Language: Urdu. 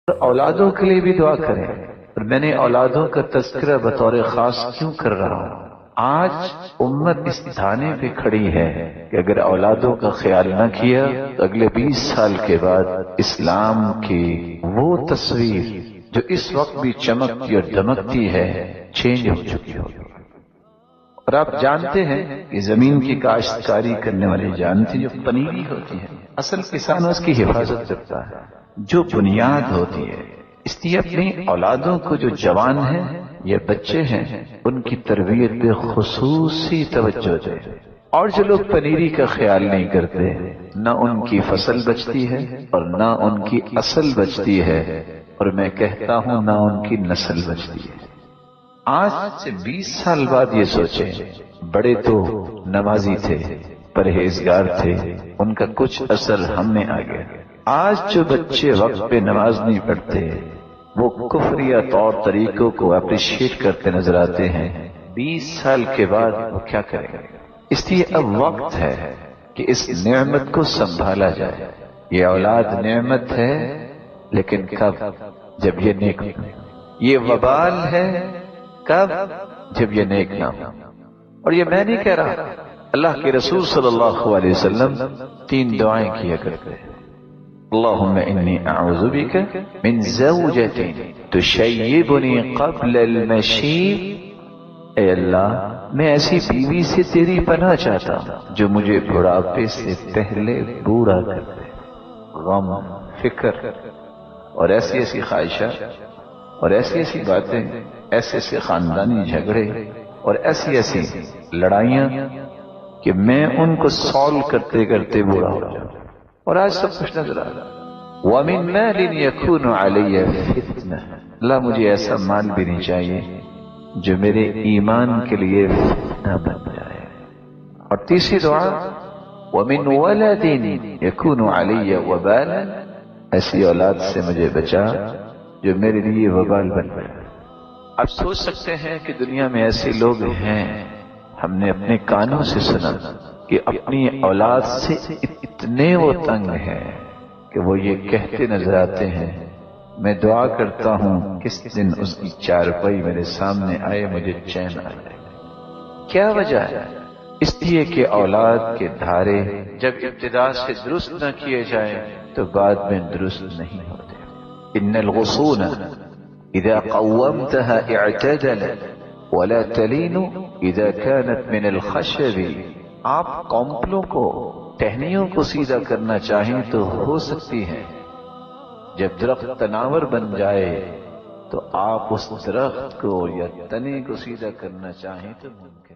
اولادوں کے لیے بھی دعا کریں. اور میں نے اولادوں کا تذکرہ بطور خاص کیوں کر رہا ہوں؟ آج امت اس دھانے پہ کھڑی ہے کہ اگر اولادوں کا خیال نہ کیا تو اگلے 20 سال کے بعد اسلام کی وہ تصویر جو اس وقت بھی چمکتی اور دمکتی ہے چینج ہو چکی ہوگی. اور آپ جانتے ہیں کہ زمین کی کاشتکاری کرنے والے جانتے جو پنیری ہوتی ہے، اصل کسان اس کی حفاظت کرتا ہے، جو بنیاد ہوتی ہے. اس لیے اپنی اولادوں کو جو جوان ہیں یا بچے ہیں ان کی تربیت پہ خصوصی توجہ دیں. اور جو لوگ پنیری کا خیال نہیں کرتے، نہ ان کی فصل بچتی ہے اور نہ ان کی اصل بچتی ہے، اور میں کہتا ہوں نہ ان کی نسل بچتی ہے. آج سے 20 سال بعد یہ سوچیں، بڑے تو نمازی تھے، پرہیزگار تھے، ان کا کچھ اثر ہم میں آ گیا. آج جو بچے وقت پہ نماز نہیں پڑھتے وہ کفریہ طور طریقوں کو اپریشیٹ کرتے نظر آتے ہیں. 20 سال کے بعد وہ کیا کریں گے؟ اس لیے اب وقت ہے کہ اس نعمت کو سنبھالا جائے. یہ اولاد نعمت ہے، لیکن کب؟ جب یہ نیک ہو. یہ وبال ہے کب؟ جب یہ نیک نہ ہو. اور یہ میں نہیں کہہ رہا، اللہ کے رسول صلی اللہ علیہ وسلم 3 دعائیں کیا کرتے ہیں. اللہم انی اعوذ بک من زوجۃ تشیبنی قبل المشیب. اے اللہ میں ایسی بیوی سے تیری پناہ چاہتا ہوں جو مجھے بڑھاپے سے پہلے بوڑھا کر دے. غم، فکر اور ایسی ایسی خواہشات اور ایسی ایسی باتیں، ایسے ایسے خاندانی جھگڑے اور ایسی ایسی لڑائیاں کہ میں ان کو سالو کرتے کرتے بوڑھا ہو جاؤں. اور آج سب کچھ نظر آ رہا. وَمِن مَالٍ يَكُونُ عَلَيَّ فِتْنَةٌ. اللہ مجھے ایسا مال بھی نہیں چاہیے جو میرے ایمان کے لیے فتنہ بن جائے. اور تیسری دعا وَمِن وَلَدٍ يَكُونُ عَلَيَّ وَبَالًا. ایسی اولاد سے مجھے بچا جو میرے لیے وبال بن جائے. اب سوچ سکتے ہیں کہ دنیا میں ایسے لوگ ہیں، ہم نے اپنے کانوں سے سنا کہ اپنی اولاد سے اتنے وہ تنگ ہیں کہ وہ یہ کہتے نظر آتے ہیں میں دعا کرتا ہوں کس دن اس کی چارپائی میرے سامنے آئے مجھے چین آ جائے. کیا وجہ ہے؟ اس لیے کہ اولاد کے دھارے جب ابتدا سے درست نہ کیے جائیں تو بعد میں درست نہیں ہوتے. ان الغصون اذا قومتها اعتدلت ولا تلين اذا كانت من الخشب. آپ کونپلوں کو، ٹہنیوں کو سیدھا کرنا چاہیں تو ہو سکتی ہیں، جب درخت تناور بن جائے تو آپ اس درخت کو یا تنے کو سیدھا کرنا چاہیں تو ممکن